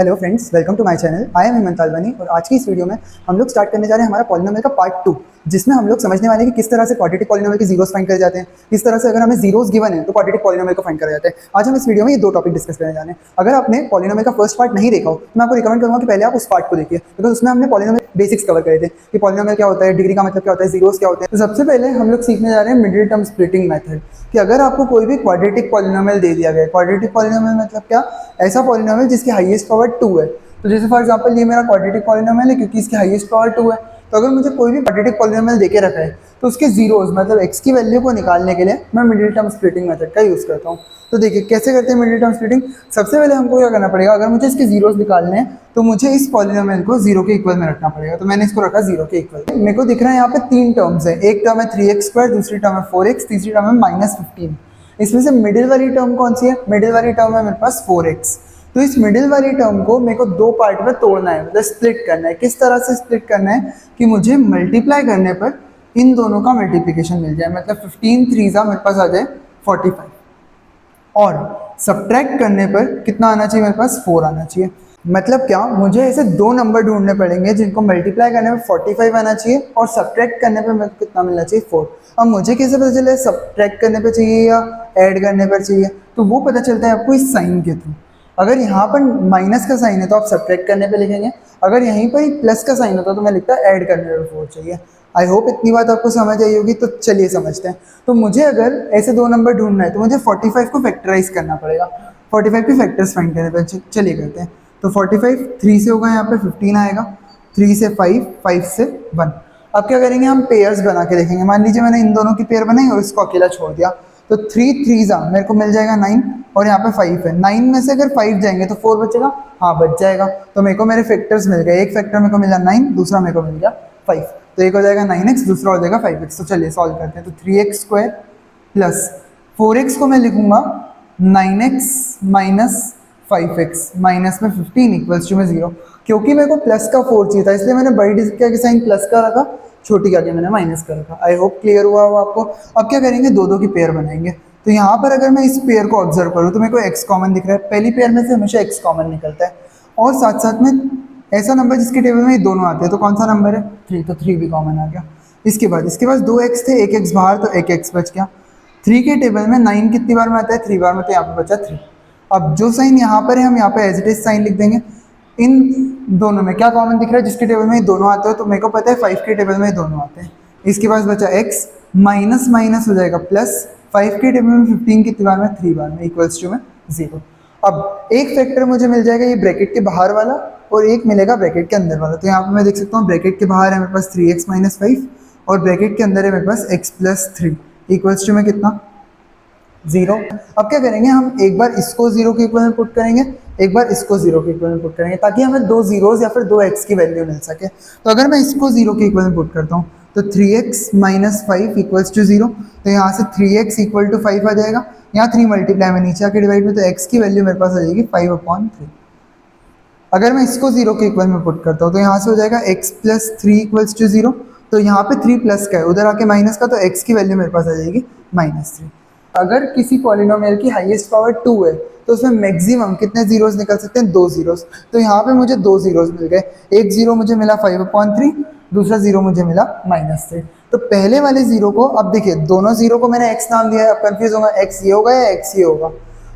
Hello friends, welcome to my channel. I am Hemant Talwani और आज की इस वीडियो में हम लोग स्टार्ट करने जा रहे हैं हमारा पॉलिनोमियल का पार्ट 2, जिसमें हम लोग समझने वाले हैं कि किस तरह से क्वाड्रेटिक पॉलिनोमियल के जीरोस फाइंड करे जाते हैं, किस तरह से अगर हमें जीरोस गिवन है तो क्वाड्रेटिक पॉलिनोमियल को फाइंड करा जाता है। आज हम इस वीडियो में ये दो टॉपिक डिस्कस करने जा रहे हैं। अगर आपने पॉलिनोमियल का फर्स्ट पार्ट नहीं देखा हो तो मैं आपको रिकमेंड करूंगा कि पहले आप उस पार्ट को देखिए, बिकॉज उसमें हमने पॉलिनोमियल बेसिक्स कवर करे थे कि पॉलिनोमियल क्या होता है, डिग्री का मतलब क्या होता है, जीरोस क्या होते हैं। तो सबसे पहले हम लोग सीखने जा रहे हैं मिडिल टर्म स्प्लिटिंग मेथड, कि अगर आपको कोई भी क्वाड्रेटिक पॉलिनोमियल दे दिया गया है, क्वाड्रेटिक पॉलिनोमियल मतलब क्या, ऐसा पॉलिनोमियल जिसकी हाईएस्ट पावर 2 है। तो जैसे फॉर एग्जांपल ये मेरा क्वाड्रेटिक पॉलिनोमियल है क्योंकि इसकी हाईएस्ट पावर 2 है। तो अगर मुझे कोई भी क्वाड्रेटिक पॉलिनोमियल देके रखा है तो उसके जीरोस मतलब x की वैल्यू को निकालने के लिए मैं मिडिल टर्म स्प्लिटिंग मेथड का यूज़ करता हूँ। तो देखिए कैसे करते हैं मिडिल टर्म स्प्लिटिंग। सबसे पहले हमको क्या करना पड़ेगा, अगर मुझे इसके जीरोस निकालने हैं तो मुझे इस पॉलिनोमियल को जीरो के इक्वल में रखना पड़ेगा। तो मैंने इसको रखा जीरो के इक्वल। मेरे को दिख रहा है यहाँ पे तीन टर्म्स है, एक टर्म है 3x², दूसरी टर्म है 4x, तीसरी टर्म है -15। इसमें से मिडिल वाली टर्म कौन सी है? मिडिल वाली टर्म है मेरे पास 4x। तो इस मिडिल वाली टर्म को मेरे को दो पार्ट में तोड़ना है, मतलब स्प्लिट करना है। किस तरह से स्प्लिट करना है कि मुझे मल्टीप्लाई करने पर इन दोनों का मल्टीप्लिकेशन मिल जाए, मतलब 15 3 मेरे पास आ जाए 45, और सब्ट्रैक्ट करने पर कितना आना चाहिए मेरे पास? 4 आना चाहिए। मतलब क्या, मुझे ऐसे दो नंबर ढूंढने पड़ेंगे जिनको मल्टीप्लाई करने में 45 आना चाहिए और सब्ट्रैक्ट करने पर मेरे को कितना मिलना चाहिए? 4। अब मुझे कैसे पता चले सब्ट्रैक्ट करने पर चाहिए या ऐड करने पर चाहिए? तो वो पता चलता है आपको इस साइन के थ्रू। अगर यहाँ पर माइनस का साइन है तो आप सब्ट्रैक्ट करने पे लिखेंगे, अगर यहीं पर ही प्लस का साइन होता तो मैं लिखता ऐड करने पे 4 चाहिए। आई होप इतनी बात आपको समझ आई होगी। तो चलिए समझते हैं। तो मुझे अगर ऐसे दो नंबर ढूंढना है तो मुझे 45 को फैक्टराइज करना पड़ेगा, 45 के फैक्टर्स फाइंड करने पर। चलिए करते हैं। तो 45 3 से होगा, यहाँ पे 15 आएगा, 3 से 5, 5 से 1। अब क्या करेंगे, हम पेयर्स बना के देखेंगे। मान लीजिए मैंने इन दोनों की पेयर बनाई और इसको अकेला छोड़ दिया, तो 3 3 मेरे को मिल जाएगा 9, और यहाँ पे 5 है। 9 में से अगर 5 जाएंगे तो 4 बचेगा, हाँ बच जाएगा। तो मेरे को मेरे फैक्टर्स मिल गए, एक फैक्टर मेरे को मिला 9, दूसरा मेरे को मिल गया 5। तो एक हो जाएगा 9x, दूसरा हो जाएगा 5x। तो चलिए सॉल्व करते हैं। तो 3x² प्लस 4x को मैं लिखूंगा 9x माइनस 5x, माइनस में 15 इक्वल्स टू में 0। क्योंकि मेरे को प्लस का 4 चाहिए था इसलिए मैंने बड़ी डिजिट के साइन प्लस का रखा, छोटी के आगे मैंने माइनस का रखा। आई होप क्लियर हुआ हो आपको। अब क्या करेंगे, दो दो की पेयर बनाएंगे। तो यहाँ पर अगर मैं इस पेयर को ऑब्जर्व करूँ तो मेरे को x कॉमन दिख रहा है। पहली पेयर में से हमेशा x कॉमन निकलता है, और साथ साथ में ऐसा नंबर जिसके टेबल में ये दोनों आते हैं। तो कौन सा नंबर है? 3, तो 3 भी कॉमन आ गया। इसके बाद 2x थे, एक x बाहर, तो एक x बच गया। 3 के टेबल में 9 कितनी बार में आता है? 3 बार में, तो यहाँ पे बचा 3। अब जो साइन यहाँ पर है हम यहाँ पे एज इट इज साइन लिख देंगे। इन दोनों में क्या कॉमन दिख रहा है? जिसके टेबल में ये दोनों आते हो, तो मेरे को पता है 5 के टेबल में ये दोनों आते हैं। इसके पास बचा x, माइनस माइनस हो जाएगा प्लस, 5 के टेबल में 15 कितनी बार में? 3 बार में, इक्वल्स टू में 0। अब एक फैक्टर मुझे मिल जाएगा ये ब्रैकेट के बाहर वाला, और एक मिलेगा ब्रैकेट के अंदर वाला। तो यहाँ पे मैं देख सकता हूँ ब्रैकेट के बाहर है मेरे पास 3x माइनस 5, और ब्रैकेट के अंदर है मेरे पास x प्लस 3, इक्वल्स टू में कितना? 0। अब क्या करेंगे, हम एक बार इसको 0 के इक्वल में पुट करेंगे, एक बार इसको 0 के इक्वल में पुट करेंगे, ताकि हमें दो जीरोस या फिर दो x की वैल्यू मिल सके। तो अगर मैं इसको 0 के इक्वल में पुट करता हूँ तो 3x माइनस 5 इक्वल्स टू 0। तो यहाँ से 3x इक्वल टू 5 आ जाएगा। यहाँ 3 मल्टीप्लाई में नीचे आके डिवाइड में, तो x की वैल्यू मेरे पास आ जाएगी 5/3। अगर मैं इसको 0 के इक्वल में पुट करता हूँ तो यहाँ से हो जाएगा x प्लस 3 इक्वल्स टू 0। तो यहाँ पे 3 प्लस का है, उधर आके माइनस का, तो x की वैल्यू मेरे पास आ जाएगी -3। अगर किसी पॉलिनोमियल की हाईएस्ट पावर 2 है तो उसमें मैक्सिमम कितने जीरोस निकल सकते हैं? 2 जीरोस। तो यहाँ पे मुझे 2 जीरोस मिल गए। एक जीरो मुझे मिला 5/3, दूसरा जीरो मुझे मिला -3। तो पहले वाले जीरो को, अब देखिए दोनों जीरो को मैंने x नाम दिया है। अब कंफ्यूज होगा, x ये होगा या x ये होगा,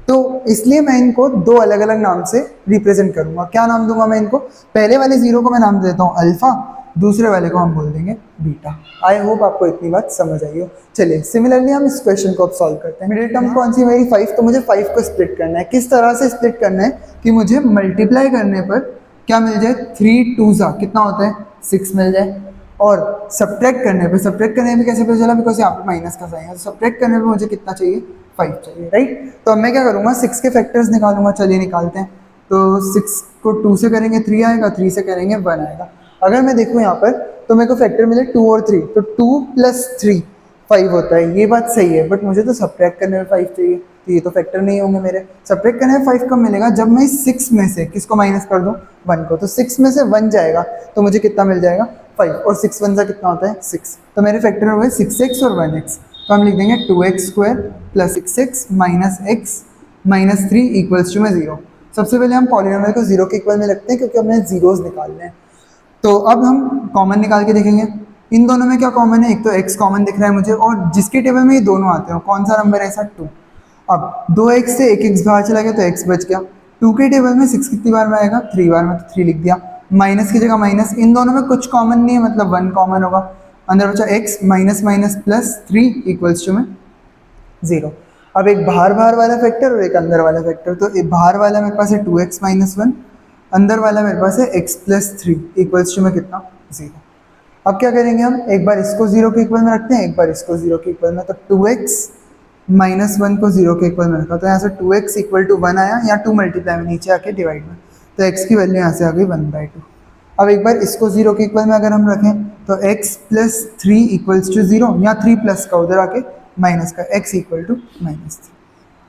तो इसलिए मैं इनको दो अलग अलग नाम से रिप्रेजेंट करूंगा। क्या नाम दूंगा मैं इनको? पहले वाले जीरो को मैं नाम देता हूँ अल्फा, दूसरे वाले को हम बोल देंगे बीटा। आई होप आपको इतनी बात समझ आई हो। चलिए सिमिलरली हम इस क्वेश्चन को अब सॉल्व करते हैं। मिडिल टर्म कौन सी मेरी? 5। तो मुझे 5 को स्प्लिट करना है। किस तरह से स्प्लिट करना है कि मुझे मल्टीप्लाई करने पर क्या मिल जाए? 3 2 कितना होता है? 6 मिल जाए। और सब्ट्रैक्ट करने पे कैसे पता चला? बिकॉज यहाँ पे माइनस का साइन है। सब्ट्रैक्ट करने पे मुझे कितना चाहिए? 5 चाहिए, राइट। तो अब मैं क्या करूँगा, 6 के फैक्टर्स निकालूंगा। चलिए निकालते हैं। तो 6 को 2 से करेंगे 3 आएगा, 3 से करेंगे 1 आएगा। अगर मैं देखूँ यहाँ पर तो मेरे को फैक्टर मिले 2 और 3, तो 2 प्लस 3 5 होता है। ये बात सही है, बट मुझे तो सब्ट्रैक्ट करने में 5 चाहिए, तो ये तो फैक्टर नहीं होंगे मेरे। सब्ट्रैक्ट करने में 5 कब मिलेगा? जब मैं 6 में से किसको माइनस कर दूँ? 1 को। तो 6 में से 1 जाएगा तो मुझे कितना मिल जाएगा? 5। और 6 1 सा कितना होता है? 6। तो मेरे फैक्टर हुए 6x और 1x। तो हम लिख देंगे 2x² plus 6x minus x minus 3 equals to में 0। सबसे पहले हम पॉलिनोमियल को जीरो के इक्वल में रखते हैं क्योंकि हमें जीरोस निकालने हैं। तो अब हम कॉमन निकाल के देखेंगे इन दोनों में क्या कॉमन है। एक तो x कॉमन दिख रहा है मुझे और जिसके टेबल में ये दोनों आते हैं कौन सा नंबर है ऐसा 2। अब 2x से एक x बाहर चला गया तो x बच गया। 2 के टेबल में 6 कितनी बार में आएगा 3 बार में, तो 3 लिख दिया। माइनस की जगह माइनस, इन दोनों में कुछ कॉमन नहीं है मतलब 1 कॉमन होगा। अंदर बचा x minus minus plus 3 equals to में 0। अब एक बाहर बाहर वाला फैक्टर और एक अंदर वाला फैक्टर। तो बाहर वाला मेरे पास है 2x माइनस 1, अंदर वाला मेरे पास है x प्लस 3 इक्वल्स टू में कितना 0। अब क्या करेंगे हम, एक बार इसको 0 के इक्वल में रखते हैं, एक बार इसको 0 के इक्वल में। तो 2x माइनस 1 को 0 के इक्वल में रखा तो यहाँ से 2x इक्वल टू 1 आया, या 2 मल्टीप्लाई में नीचे आके डिवाइड में, तो x की वैल्यू यहाँ से आ गई 1/2। अब एक बार इसको 0 के इक्वल में अगर हम रखें तो x प्लस 3 इक्वल्स टू 0, या 3 प्लस का उधर आके माइनस का x equal to -3।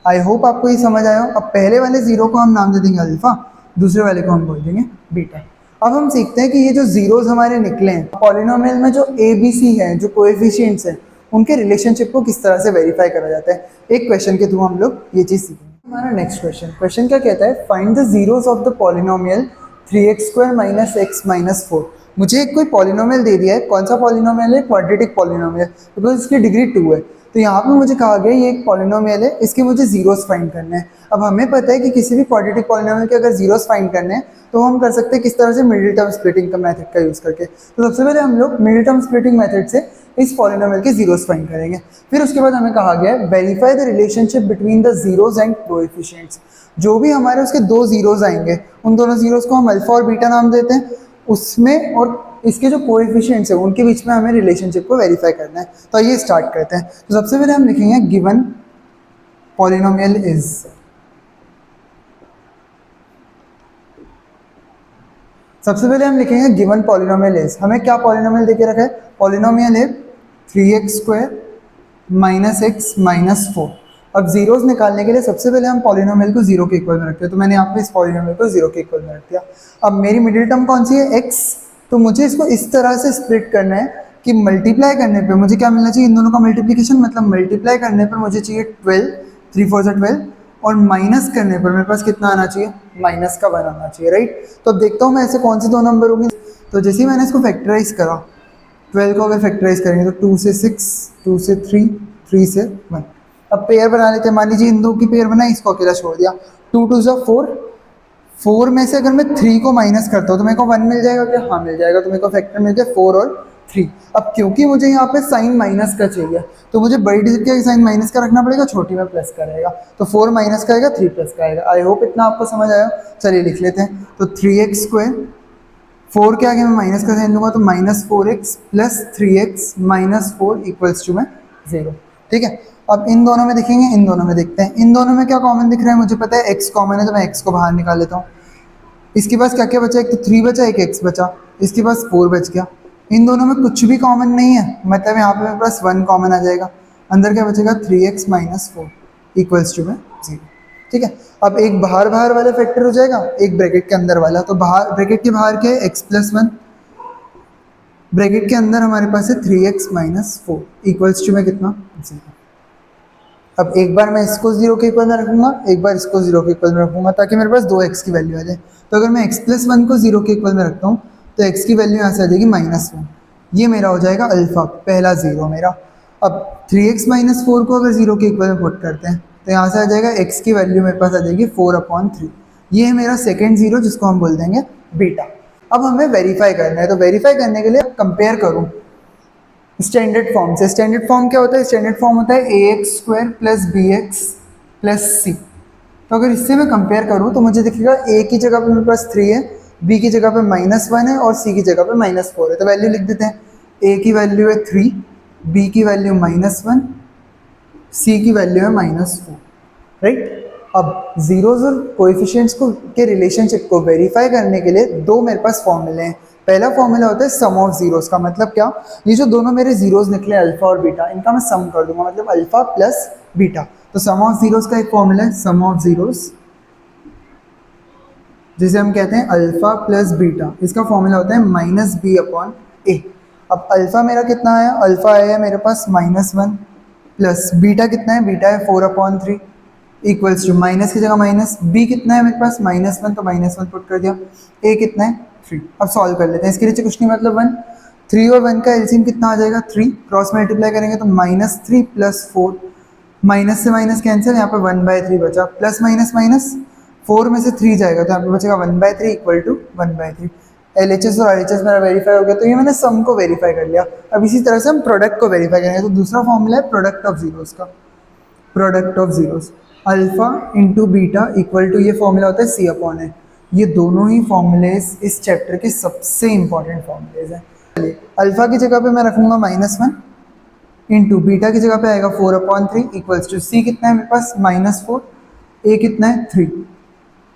I hope आपको ये समझ आया हो। अब पहले वाले 0 को हम नाम दे देंगे अल्फा, दूसरे वाले को हम बोल देंगे बीटा। अब हम सीखते हैं कि ये जो जीरोस हमारे निकले हैं पॉलिनोमियल में, जो ए बी सी है, जो कोएफिशिएंट्स हैं, उनके रिलेशनशिप को किस तरह से वेरीफाई करा जाता है, एक क्वेश्चन के थ्रू हम लोग ये चीज़ सीखेंगे। हमारा नेक्स्ट क्वेश्चन क्या कहता है, find the zeros of the polynomial 3x² minus x minus 4। मुझे एक कोई पॉलिनोमियल दे दिया है, कौन सा पॉलिनोमियल है, क्वाड्रेटिक पॉलिनोमियल, बिकॉज इसकी डिग्री 2 है। तो यहाँ पे मुझे कहा गया ये एक पॉलिनोमियल है, इसके मुझे जीरोस फाइंड करने हैं। अब हमें पता है कि किसी भी क्वाड्रेटिक पॉलिनोमियल के अगर जीरोस फाइंड करने हैं तो हम कर सकते हैं किस तरह से, मिडिल टर्म स्प्लिटिंग का मेथड का यूज़ करके। तो सबसे पहले हम लोग मिडिल टर्म स्प्लिटिंग मेथड से इस पॉलिनोमियल के जीरोस फाइंड करेंगे। फिर उसके बाद हमें कहा गया है verify the relationship between the zeros and coefficients. जो भी हमारे उसके दो जीरोस आएंगे उन दोनों जीरोस को हम अल्फा और बीटा नाम देते हैं, उसमें और इसके जो कोएफिशिएंट्स हैं उनके बीच में हमें रिलेशनशिप को वेरीफाई करना है। तो ये स्टार्ट करते हैं। तो सबसे पहले हम लिखेंगे गिवन पॉलिनोमियल इज, सबसे पहले हम लिखेंगे गिवन पॉलिनोमियल इज। हमें क्या पॉलिनोमियल देके रखा है, पॉलिनोमियल है 3x² माइनस x माइनस 4। अब जीरोस निकालने के लिए सबसे पहले हम पॉलिनोमियल को 0 के इक्वल में रखते हैं। तो मैंने यहाँ पे इस पॉलिनोमियल को 0 के इक्वल में रख दिया। अब मेरी मिडिल टर्म कौन सी है, x। तो मुझे इसको इस तरह से स्प्लिट करना है कि मल्टीप्लाई करने पे मुझे क्या मिलना चाहिए, इन दोनों का मल्टीप्लिकेशन, मतलब मल्टीप्लाई करने पर मुझे चाहिए 12, 3 4 12, और माइनस करने पर मेरे पास कितना आना चाहिए, -1 आना चाहिए, राइट। तो अब देखता हूँ मैं ऐसे कौन से दो नंबर होंगे। तो जैसे ही मैंने इसको फैक्टराइज करा, 12 को अगर फैक्टराइज करेंगे तो 2 से 6, 2 से 3, 3 से 1। अब पेयर बना लेते हैं, मान लीजिए इन दो की पेयर बनाई, इसको अकेला छोड़ दिया। 2 2 ज़ा 4, 4 में से अगर मैं 3 को माइनस करता हूँ तो मेरे को 1 मिल जाएगा क्या, हाँ मिल जाएगा। तो मेरे को फैक्टर मिल गया 4 और 3। अब क्योंकि मुझे यहाँ पे साइन माइनस का चाहिए तो मुझे बड़ी डिजिट का साइन माइनस का रखना पड़ेगा, छोटी में प्लस का रहेगा। तो 4 माइनस का आएगा, 3 प्लस का आएगा। आई होप इतना आपको समझ आया। चलिए लिख लेते हैं। तो 3x², 4 के आगे मैं माइनस का साइन लूँगा तो -4x plus 3x minus 4 equals to में 0। ठीक है। अब इन दोनों में देखेंगे, इन दोनों में देखते हैं, इन दोनों में क्या कॉमन दिख रहा है। मुझे पता है x कॉमन है तो मैं x को बाहर निकाल लेता हूँ। इसके पास क्या क्या बचा, एक तो 3 बचा, एक x बचा, इसके पास 4 बच गया। इन दोनों में कुछ भी कॉमन नहीं है, मतलब यहाँ पे मेरे पास 1 कॉमन आ जाएगा। अंदर क्या बचेगा, 3x माइनस 4 इक्वल्स टू में 0। ठीक है। अब एक बाहर बाहर वाला फैक्टर हो जाएगा, एक ब्रैकेट के अंदर वाला। तो बाहर, ब्रैकेट के बाहर क्या है, x प्लस 1, ब्रैकेट के अंदर हमारे पास है 3x माइनस 4 इक्वल्स टू में कितना, 0। अब एक बार मैं इसको 0 के इक्वल में रखूंगा, एक बार इसको 0 के इक्वल में रखूंगा, ताकि मेरे पास 2x की वैल्यू आ जाए। तो अगर मैं x प्लस 1 को 0 के इक्वल में रखता हूँ तो x की वैल्यू यहाँ से आ जाएगी -1। ये मेरा हो जाएगा अल्फा, पहला 0 मेरा। अब 3x माइनस 4 को अगर 0 के इक्वल में पुट करते हैं तो यहाँ से आ जाएगा x की वैल्यू मेरे पास आ जाएगी 4/3। ये है मेरा सेकेंड 0 जिसको हम बोल देंगे बीटा। अब हमें वेरीफाई करना है। तो वेरीफाई करने के लिए कंपेयर करूँ स्टैंडर्ड फॉर्म से। स्टैंडर्ड फॉर्म क्या होता है, स्टैंडर्ड फॉर्म होता है ax² plus bx plus c। तो अगर इससे मैं कंपेयर करूँ तो मुझे दिखेगा a की जगह पे मेरे पास 3 है, b की जगह पे -1 है और c की जगह पे -4 है। तो वैल्यू लिख देते हैं। a की वैल्यू है 3, b की वैल्यू -1, c की वैल्यू है -4, राइट। अब जीरोज और कोएफिशिएंट्स को के रिलेशनशिप को वेरीफाई करने के लिए दो मेरे पास फॉर्मूले हैं। पहला फॉर्मूला होता है सम ऑफ जीरोस का। मतलब क्या, ये जो दोनों मेरे जीरोस निकले अल्फा और बीटा, इनका मैं सम कर दूंगा, मतलब अल्फा प्लस बीटा। तो सम ऑफ जीरोस का एक फॉर्मूला है सम ऑफ जीरोस, जिसे हम कहते हैं अल्फा प्लस बीटा। इसका फॉर्मूला होता है -b/a। अब अल्फा मेरा कितना है, अल्फा आया है मेरे पास -1 प्लस बीटा कितना है, बीटा है 4/3 इक्वल्स टू माइनस की जगह माइनस, b कितना है मेरे पास -1, तो -1 पुट कर दिया, a कितना है 3। अब सॉल्व कर लेते हैं, इसके नीचे कुछ नहीं मतलब 1, 3 और 1 का एलसीएम कितना आ जाएगा 3, क्रॉस मल्टीप्लाई करेंगे तो -3 + 4, माइनस से माइनस कैंसिल, यहाँ पे 1/3 बचा, प्लस माइनस माइनस 4 में से 3 जाएगा तो यहाँ पे बचेगा 1/3 इक्वल टू 1/3। LHS और RHS मेरा वेरीफाई हो गया, तो ये मैंने सम को वेरीफाई कर लिया। अब इसी तरह से हम प्रोडक्ट को वेरीफाई करेंगे, तो दूसरा फॉर्मूला है प्रोडक्ट ऑफ जीरोस का, product of zeros alpha into beta equal to, ये फॉर्मूला होता है C/A। ये दोनों ही फॉर्मूलेज इस चैप्टर के सबसे इंपॉर्टेंट फॉर्मूलेज हैं। चलिए अल्फा की जगह पे मैं रखूंगा -1 इंटू बीटा की जगह पे आएगा 4/3 इक्वल्स टू सी कितना है मेरे पास -4, ए कितना है 3,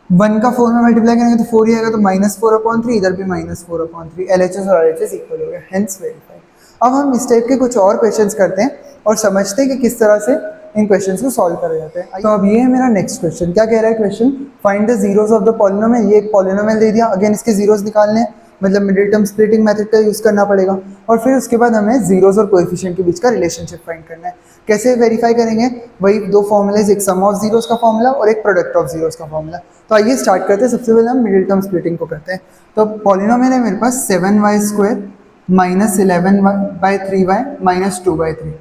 1 का 4 में मल्टीप्लाई करेंगे तो 4 ही आएगा, तो -4/3, इधर भी -4/3, LHS और RHS इक्वल हो गया, हेंस वेरीफाई। अब हम इस टाइप के कुछ और क्वेश्चंस करते हैं और समझते हैं कि किस तरह से इन क्वेश्चंस को सॉल्व करे जाते हैं। तो अब ये है मेरा नेक्स्ट क्वेश्चन, क्या कह रहा है question, find the zeros of the polynomial. ये एक पॉलिनोमियल दे दिया, अगेन इसके जीरोस निकालने हैं, मतलब मिडिल टर्म स्प्लिटिंग मेथड का यूज करना पड़ेगा, और फिर उसके बाद हमें जीरोस और कोएफिशिएंट के बीच का रिलेशनशिप फाइंड करना है। कैसे वेरीफाई करेंगे, वही दो फॉर्मूलेज, एक सम ऑफ जीरोस का फॉर्मूला और एक प्रोडक्ट ऑफ जीरोस का फॉर्मूला। तो आइए स्टार्ट करते हैं, सबसे पहले हम मिडिल टर्म स्प्लिटिंग को करते हैं। तो पॉलिनोमियल है मेरे पास 7y² - 11/3y - 2/3।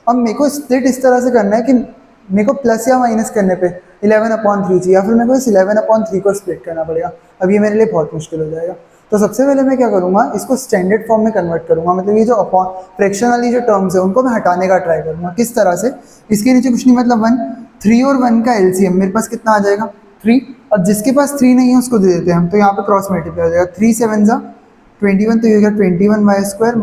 अब मेरे को स्प्लिट इस तरह से करना है कि मेरे को प्लस या माइनस करने पे 11/3 चाहिए, या फिर मेरे को इस 11/3 को स्प्लिट करना पड़ेगा। अब ये मेरे लिए बहुत मुश्किल हो जाएगा। तो सबसे पहले मैं क्या करूँगा, इसको स्टैंडर्ड फॉर्म में कन्वर्ट करूँगा, मतलब ये जो अपॉन फ्रैक्शन वाली जो टर्म्स है उनको मैं हटाने का ट्राई करूँगा। किस तरह से, इसके नीचे कुछ नहीं मतलब 1, 3 और 1 का एलसीएम मेरे पास कितना आ जाएगा 3। अब जिसके पास 3 नहीं है उसको दे देते हैं हम, तो यहाँ पे क्रॉस मल्टीप्लाई हो जाएगा, 3 7 जा 21, तो ये हो गया 21y² -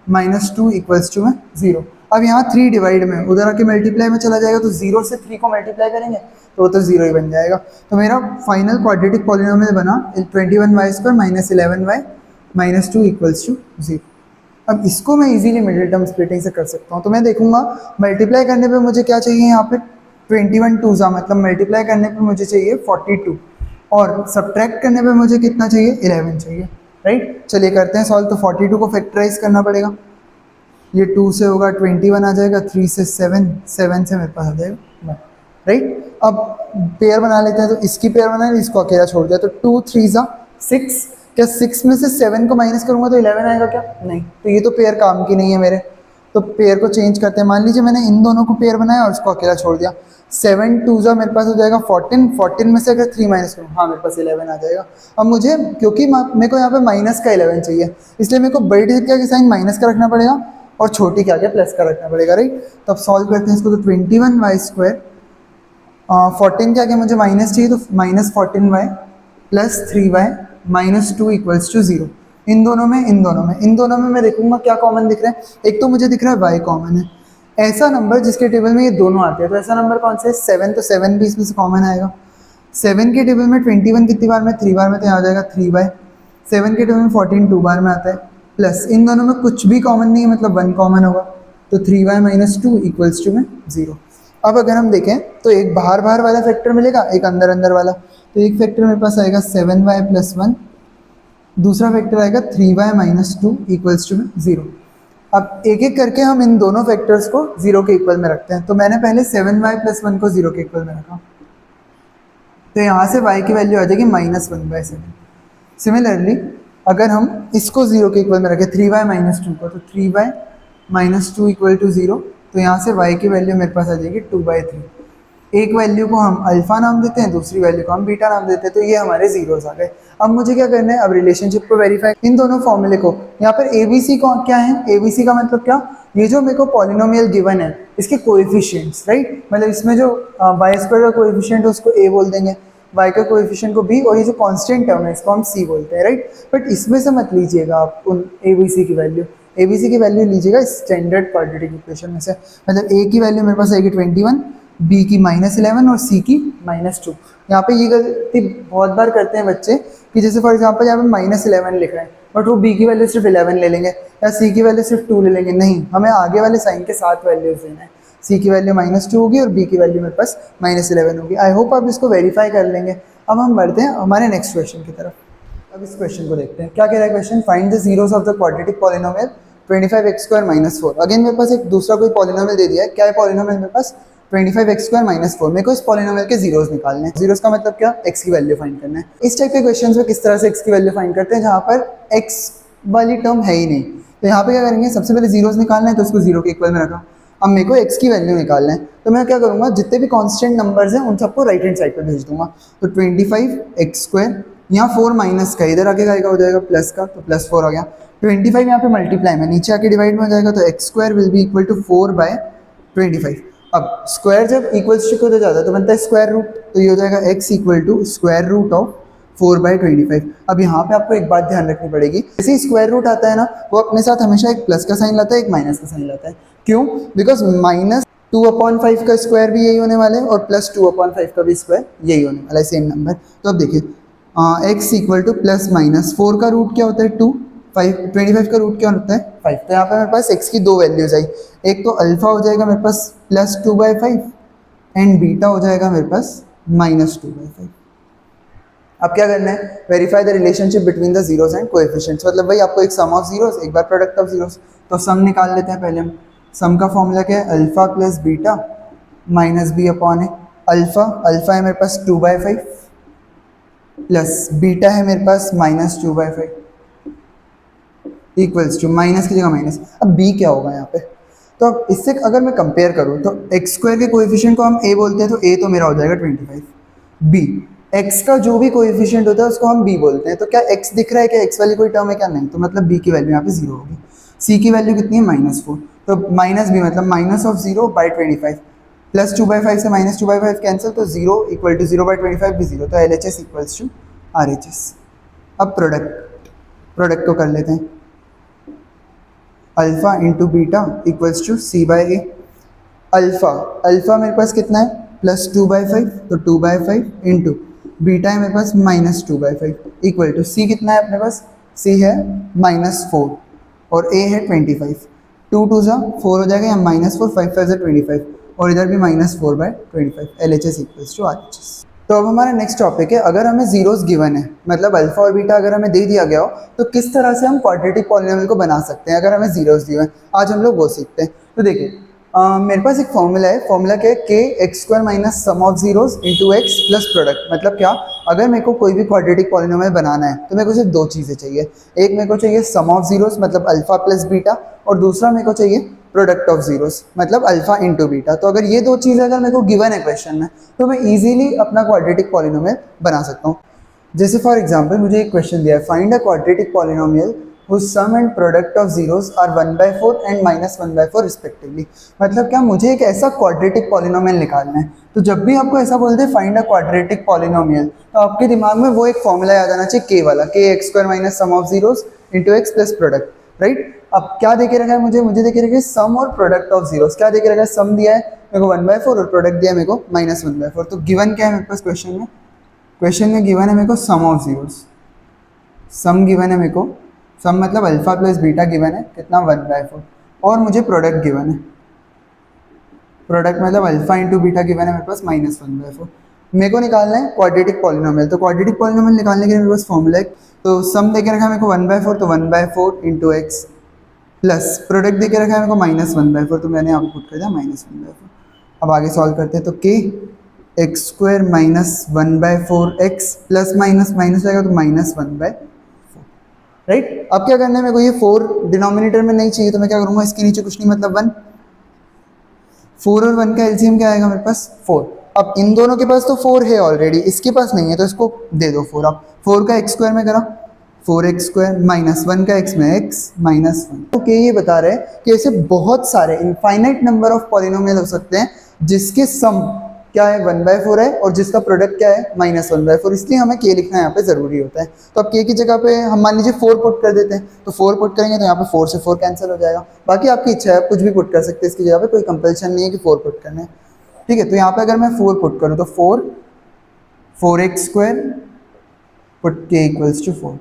11y - 2 इक्वल्स टू में 0। अब यहाँ 3 डिवाइड में, उधर आके मल्टीप्लाई में चला जाएगा, तो 0 से 3 को मल्टीप्लाई करेंगे तो वो तो 0 ही बन जाएगा। तो मेरा फाइनल क्वाड्रेटिक पॉलिनोमियल बना 21y² - 11y - 2 इक्वल्स टू 0। अब इसको मैं इजीली मिडिल टर्म स्प्लिटिंग से कर सकता हूँ। तो मैं देखूंगा मल्टीप्लाई करने पे मुझे क्या चाहिए, यहाँ पे 21 2 मतलब मल्टीप्लाई करने पे मुझे चाहिए 42, और सब्ट्रैक्ट करने पे मुझे कितना चाहिए 11 चाहिए, राइट। चलिए करते हैं सॉल्व। तो 42 को फैक्टराइज करना पड़ेगा, ये 2 से होगा 21 आ जाएगा, 3 से 7, 7 से मेरे पास आ जाएगा 1, राइट। अब पेयर बना लेते हैं, तो इसकी पेयर बनाए, इसको अकेला छोड़ दिया, तो 2 3 जा 6, क्या 6 में से 7 को माइनस करूंगा तो 11 आएगा क्या, नहीं। तो ये तो पेयर काम की नहीं है मेरे, तो पेयर को चेंज करते हैं। मान लीजिए मैंने इन दोनों को पेयर बनाया और इसको अकेला छोड़ दिया, 7 2 जा मेरे पास हो जाएगा 14, 14 में से अगर 3 माइनस करूँ, हाँ मेरे पास 11 आ जाएगा। अब मुझे, क्योंकि मेरे को यहाँ पे माइनस का 11 चाहिए, इसलिए मेरे को बड़ी डिजिट का साइन माइनस का रखना पड़ेगा और छोटी क्या प्लस का रखना पड़ेगा, राइट। तो अब सॉल्व करते हैं इसको। तो 21y², 14 क्या मुझे माइनस चाहिए, तो -14y + 3y - 2 इक्वल्स टू 0। इन दोनों में मैं देखूंगा क्या कॉमन दिख रहा है। एक तो मुझे दिख रहा है y कॉमन है, ऐसा नंबर जिसके टेबल में ये दोनों आते हैं, तो ऐसा नंबर कौन सा है 7, तो 7 भी इसमें से कॉमन आएगा। 7 के टेबल में 21 कितनी बार में 3 बार में, तो यहाँ आ जाएगा 3y। 7 के टेबल में 14 2 बार में आता है, प्लस इन दोनों में कुछ भी कॉमन नहीं है, मतलब 1 कॉमन होगा, तो 3y - 2 इक्वल्स टू में 0। अब अगर हम देखें तो एक बाहर बाहर वाला फैक्टर मिलेगा, एक अंदर अंदर वाला। तो एक फैक्टर मेरे पास आएगा 7y + 1, दूसरा फैक्टर आएगा 3y - 2 इक्वल्स टू में 0। अब एक एक करके हम इन दोनों फैक्टर्स को 0 के इक्वल में रखते हैं। तो मैंने पहले 7y + 1 को 0 के इक्वल में रखा, तो यहाँ से y की वैल्यू आ जाएगी -1/7। सिमिलरली अगर हम इसको 0 के इक्वल में रखें 3y - 2 को, तो 3y - 2 इक्वल टू 0, तो यहाँ से y की वैल्यू मेरे पास आ जाएगी 2/3। एक वैल्यू को हम अल्फा नाम देते हैं, दूसरी वैल्यू को हम बीटा नाम देते हैं, तो ये हमारे जीरोस आ गए। अब मुझे क्या करना है, अब रिलेशनशिप को वेरीफाई, इन दोनों फॉर्मूले को, यहाँ पर ABC क्या है, ABC का मतलब क्या, ये जो मेरे को पॉलिनोमियल गिवन है इसके कोएफिशिएंट्स, राइट। मतलब इसमें जो y² का कोएफिशिएंट है उसको a बोल देंगे, y का कोएफिशिएंट को b, और ये जो कांस्टेंट टर्म है इसको हम c बोलते हैं, राइट। बट इसमें से मत लीजिएगा आप उन ABC की वैल्यू, ABC की वैल्यू लीजिएगा स्टैंडर्ड क्वाड्रेटिक इक्वेशन में से। मतलब a की वैल्यू मेरे पास आएगी 21, b की -11 और c की -2। यहाँ पे ये गलती बहुत बार करते हैं बच्चे कि जैसे फॉर एग्जांपल यहाँ पे -11 लिख रहे हैं, बट वो b की वैल्यू सिर्फ 11 ले लेंगे या c की वैल्यू सिर्फ 2 ले लेंगे। नहीं, हमें आगे वाले साइन के साथ वैल्यूज देना है। c की वैल्यू -2 होगी और b की वैल्यू मेरे पास -11 होगी। आई होप आप इसको वेरीफाई कर लेंगे। अब हम बढ़ते हैं हमारे नेक्स्ट क्वेश्चन की तरफ। अब इस क्वेश्चन को देखते हैं, क्या कह रहा है question, find the zeros of the quadratic polynomial 25x² - 4। Again मेरे पास एक दूसरा कोई पॉलिनोमियल दे दिया है। क्या है पॉलिनोमियल मेरे पास, 25x² माइनस 4। मेरे को इस पॉलिनोमियल के जीरोस निकालने हैं। जीरोस का मतलब क्या, x की वैल्यू फाइंड करना है। इस टाइप के क्वेश्चंस में किस तरह से x की वैल्यू फाइंड करते हैं जहाँ पर x वाली टर्म है ही नहीं। तो यहाँ पे क्या करेंगे, सबसे पहले जीरोस निकालना है तो उसको जीरो के इक्वल में रखा। अब मेरे को x की वैल्यू निकालना है तो मैं क्या करूँगा, जितने भी कांस्टेंट नंबर्स हैं उन सबको राइट हैंड साइड पर भेज दूंगा। तो 25x², यहाँ 4 माइनस का इधर आके का हो जाएगा प्लस का, तो +4 आ गया। 25 यहाँ पे मल्टीप्लाई में नीचे आके डिवाइड में हो जाएगा, तो x² will be equal to 4/25। अब स्क्वायर जब इक्वल्स टू हो जाता है तो बनता है स्क्वायर रूट, तो ये हो जाएगा x equal to square root of 4/25। अब यहाँ पे आपको एक बात ध्यान रखनी पड़ेगी, जैसे ही स्क्वायर रूट आता है ना, वो अपने साथ हमेशा एक प्लस का साइन लाता है, एक माइनस का साइन लाता है। क्यों? बिकॉज -2/5 का स्क्वायर भी यही होने वाला है और +2/5 का भी स्क्वायर यही होने वाला है, सेम नंबर। तो अब देखिए x इक्वल टू +-4 का रूट क्या होता है 2, 25 का रूट क्या होता है 5। तो यहाँ पे मेरे पास x की दो वैल्यूज आई, एक तो अल्फा हो जाएगा मेरे पास +2/5 एंड बीटा हो जाएगा मेरे पास -2/5। अब क्या करना है, verify the relationship between the zeros and coefficients. मतलब भाई आपको एक सम ऑफ जीरोस, एक बार प्रोडक्ट ऑफ जीरोस। तो सम निकाल लेते हैं पहले हम। सम का फॉर्मूला क्या है, alpha plus beta minus B upon A. Alpha है मेरे पास 2/5 प्लस बीटा है मेरे पास -2/5 इक्वल्स टू, माइनस की जगह माइनस। अब b क्या होगा यहाँ पे, तो अब इससे अगर मैं कंपेयर करूँ तो x² के कोएफिशिएंट को हम a बोलते हैं, तो a तो मेरा हो जाएगा 25। b x का जो भी कोएफिशिएंट होता है उसको हम b बोलते हैं। तो क्या x दिख रहा है, क्या x वाली कोई टर्म है क्या, नहीं। तो मतलब b की वैल्यू यहाँ पे 0 होगी। c की वैल्यू कितनी है -4, तो -b मतलब -0/25 +2/5 से -2/5 कैंसिल, तो 0 इक्वल टू 0/25 भी 0, तो LHS इक्वल्स टू RHS। अब प्रोडक्ट को कर लेते हैं, alpha into beta equals to c/a। Alpha मेरे पास कितना है +2/5, तो 2/5 इंटू बीटा है मेरे पास -2/5 इक्वल टू c कितना है अपने पास, c है -4 और a है 25। 2 2 जा 4 हो जाएगा, या -4, 5 5 25 और इधर भी -4/25। LHS equals to RHS। तो अब हमारा नेक्स्ट टॉपिक है, अगर हमें जीरोस गिवन है, मतलब अल्फा और बीटा अगर हमें दे दिया गया हो तो किस तरह से हम क्वाड्रेटिक पॉलिनोमियल को बना सकते हैं अगर हमें जीरोस दिए हैं। आज हम लोग वो सीखते हैं। तो देखिए मेरे पास एक फॉर्मूला है, फॉर्मूला क्या है, k(x²) minus sum of zeros into x plus product. मतलब क्या, अगर मेरे को कोई भी क्वाड्रेटिक पॉलिनोमियल बनाना है तो मेरे को सिर्फ दो चीज़ें चाहिए। एक मेरे को चाहिए सम ऑफ जीरोस मतलब अल्फा प्लस बीटा, और दूसरा मेरे को चाहिए प्रोडक्ट ऑफ जीरोस मतलब अल्फा इंटू बीटा। तो अगर ये दो चीज़ें अगर मेरे को गिवन है क्वेश्चन में तो मैं इजीली अपना क्वाड्रेटिक पॉलिनोमियल बना सकता हूँ। जैसे फॉर एग्जांपल मुझे एक क्वेश्चन दिया है, find a quadratic polynomial whose sum and product of zeros are 1/4 and -1/4 respectively. मतलब क्या, मुझे एक ऐसा क्वाड्रेटिक पॉलिनोमियल निकालना है। तो जब भी आपको ऐसा बोलते हैं फाइंड अ क्वाड्रेटिक पॉलिनोमियल, तो आपके दिमाग में वो एक फॉर्मूला याद आना चाहिए k वाला, k(x²) minus sum of zeros into x plus product, right. अब क्या देके रखा है मुझे देके रखा है सम और प्रोडक्ट ऑफ जीरोस। क्या देके रखा है, सम दिया है मेरे को 1/4 और प्रोडक्ट दिया है मेरे को -1/4। तो गिवन क्या है मेरे पास क्वेश्चन में गिवन है मेरे को सम ऑफ जीरोस, सम गिवन है मेरे को, सम मतलब अल्फा प्लस बीटा गिवन है कितना 1/4, और मुझे प्रोडक्ट गिवन है, प्रोडक्ट मतलब अल्फा इंटू बीटा गिवन है मेरे पास -1/4। मेरे को निकालना है क्वाड्रेटिक पॉलिनोमियल। तो क्वाड्रेटिक पॉलिनोमियल निकालने के लिए मेरे पास फॉर्मूला है, तो सम देके रखा है मेरे को 1/4, तो 1/4 इंटू एक्स प्लस प्रोडक्ट देके रखा है मेरे को -1/4, तो मैंने आपको पुट कर दिया -1/4। अब आगे सॉल्व करते हैं, तो k(x²) minus 1/4 x plus minus minus जाएगा तो -1/4, राइट। अब क्या करना है, मेरे को ये 4 डिनोमिनेटर में नहीं चाहिए, तो मैं क्या करूँगा, इसके नीचे कुछ नहीं मतलब 1, 4 और 1 का एलसीएम क्या आएगा मेरे पास 4। अब इन दोनों के पास तो 4 है ऑलरेडी, इसके पास नहीं है, तो इसको दे दो 4। अब 4 का x² में करा 4x² माइनस 1 का x में x माइनस 1। ओके, ये बता रहे हैं कि ऐसे बहुत सारे इनफाइनाइट नंबर ऑफ पॉलिनोमियल हो सकते हैं जिसके सम क्या है 1/4 है और जिसका प्रोडक्ट क्या है -1/4, इसलिए हमें k लिखना यहाँ पे ज़रूरी होता है। तो अब k की जगह पे हम मान लीजिए 4 पुट कर देते हैं, तो 4 पुट करेंगे तो यहाँ पे 4 से 4 कैंसिल हो जाएगा। बाकी आपकी इच्छा है, आप कुछ भी पुट कर सकते हैं इसकी जगह पे, कोई कंपल्शन नहीं है कि 4 पुट करना है, ठीक है। तो यहाँ पे अगर मैं 4 पुट करूँ तो 4(x²) put k equals to 4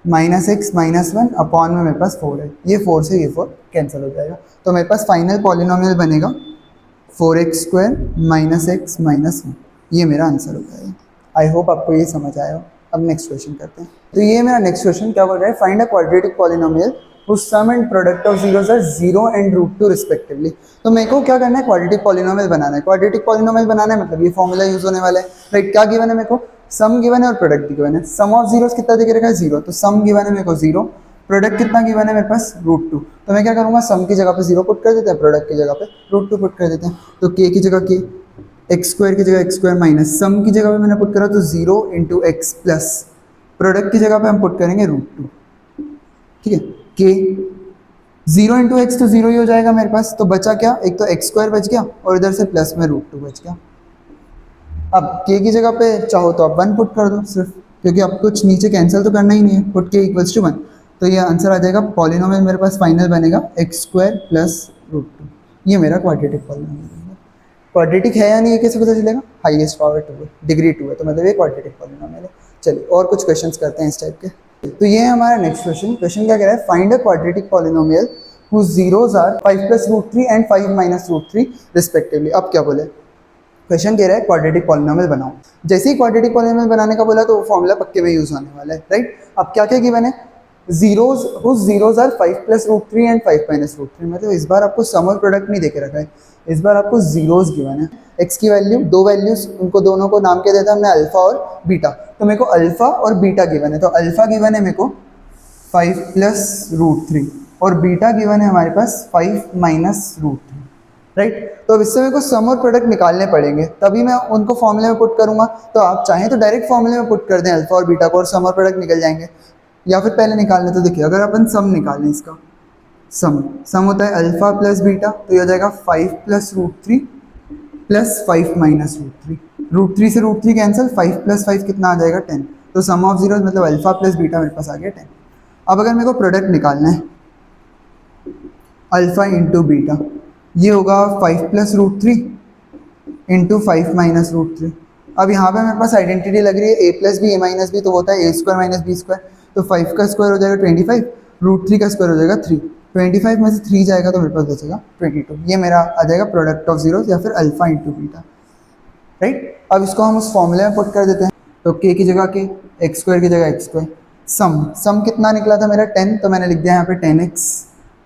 minus x minus 1 upon में मेरे पास 4 है, ये 4 से ये 4 कैंसिल हो जाएगा। तो मेरे पास फाइनल पॉलिनोमियल बनेगा 4(x²) माइनस एक्स माइनस 1, ये मेरा आंसर हो जाएगा। आई होप आपको ये समझ आया हो। अब नेक्स्ट क्वेश्चन करते हैं। तो ये मेरा नेक्स्ट क्वेश्चन क्या बोल रहा है, find a quadratic polynomial whose sum and product of zeros are 0 and √2 respectively. तो मेरे को क्या करना है, क्वाड्रेटिक पॉलिनोमियल बनाना है। क्वाड्रेटिक पॉलिनोमियल बनाना है मतलब ये फॉर्मूला यूज होने वाला है, राइट। क्या गिवन है मेरे को, सम गिवन है और प्रोडक्ट गिवन है। सम ऑफ जीरोस कितना दे के रखा है, 0, तो सम गिवन है मेरे को 0, प्रोडक्ट कितना गिवन है मेरे पास, √2। तो मैं क्या करूंगा, सम की जगह पे 0 पुट कर देते हैं, प्रोडक्ट की जगह पे √2 पुट कर देते हैं। तो k की जगह k, एक्स स्क्वायर की जगह एक्स स्क्वायर माइनस, सम की जगह पे मैंने पुट करा तो 0 इंटू एक्स प्लस, प्रोडक्ट की जगह पे हम पुट करेंगे √2, ठीक है। k 0 इंटू एक्स तो 0 ही हो जाएगा मेरे पास, तो बचा क्या, एक तो एक्स स्क्वायर बच गया और इधर से प्लस में √2 बच गया। अब k की जगह पे चाहो तो आप 1 पुट कर दो सिर्फ, क्योंकि अब कुछ नीचे कैंसिल तो करना ही नहीं है, पुट k इक्वल्स टू 1। तो ये आंसर आ जाएगा, पॉलिनोमियल मेरे पास फाइनल बनेगा एक्स स्क्वायर प्लस √2। ये मेरा क्वाड्रेटिक पॉलिनोमियल है। क्वाड्रेटिक है या नहीं ये कैसे पता चलेगा, हाईएस्ट पावर 2 है, डिग्री 2 है, तो मतलब ये क्वाड्रेटिक पॉलिनोमियल है। चलिए और कुछ क्वेश्चंस करते हैं इस टाइप के। तो ये है हमारा नेक्स्ट क्वेश्चन। क्वेश्चन क्या कह रहा है, find a quadratic polynomial whose zeros are 5 plus √3 and 5 minus √3 respectively. अब क्या बोले, क्वेश्चन कह रहा है क्वाड्रेटिक पॉलिनोमियल बनाओ। जैसे ही क्वाड्रेटिक पॉलिनोमियल बनाने का बोला तो वो फॉर्मूला पक्के में यूज होने वाला है, राइट। अब क्या क्या गिवन है, zeros whose zeros are 5 plus √3 and 5 minus √3, मतलब इस बार आपको सम और प्रोडक्ट नहीं देके रखा है, इस बार आपको जीरोस गिवन है। एक्स की वैल्यू, दो वैल्यूज, उनको दोनों को नाम क्या देता है हमने, अल्फा और बीटा। तो मेरे को अल्फा और बीटा गिवन है, तो अल्फा गिवन है मेरे को 5 plus √3 और बीटा गिवन है हमारे पास 5 minus √3, राइट। तो अब इससे मेरे को सम और प्रोडक्ट निकालने पड़ेंगे, तभी मैं उनको फॉर्मूले में पुट करूंगा। तो आप चाहें तो डायरेक्ट फॉर्मूले में पुट कर दें अल्फा और बीटा को और सम और प्रोडक्ट निकल जाएंगे, या फिर पहले निकालने। तो देखिए अगर अपन सम निकालें, इसका सम होता है अल्फा प्लस बीटा, तो ये हो जाएगा 5 plus √3 प्लस 5 minus √3, √3 से √3 कैंसिल, 5 plus 5 कितना आ जाएगा, 10। तो सम ऑफ जीरोस मतलब अल्फा प्लस बीटा मेरे पास आ गया 10। अब अगर मेरे को प्रोडक्ट निकालना है, अल्फा इंटू बीटा, ये होगा 5 plus √3 इंटू 5 minus √3। अब यहाँ पे मेरे पास आइडेंटिटी लग रही है a plus B A minus B, तो होता है a square minus B square. तो 5 का स्क्वायर हो जाएगा 25, √3 का स्क्वायर हो जाएगा 3, 25 में से 3 जाएगा तो मेरे पास बचेगा 22। ये मेरा आ जाएगा प्रोडक्ट ऑफ जीरोस या फिर अल्फा इंटू बीटा, राइट। अब इसको हम उस फॉर्मूले में पुट कर देते हैं। तो k की जगह k, एक्स स्क्वायर की जगह एक्स स्क्वायर, सम कितना निकला था मेरा 10, तो मैंने लिख दिया यहाँ पे 10x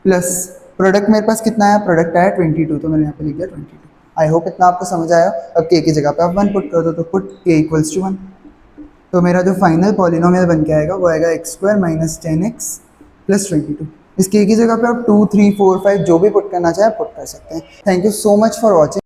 प्लस प्रोडक्ट मेरे पास कितना आया, प्रोडक्ट आया 22, तो मैंने यहाँ पे लिख दिया 22। आई होप इतना आपको समझ आया। अब k की जगह पे आप 1 पुट कर दो, तो पुट k इक्वल्स टू 1। तो मेरा जो फाइनल पॉलिनोमियल बन के आएगा वो आएगा x square minus 10x plus 22। इस k की जगह पे आप 2, 3, 4, 5 जो भी पुट करना चाहे पुट कर सकते हैं। Thank you so much for watching.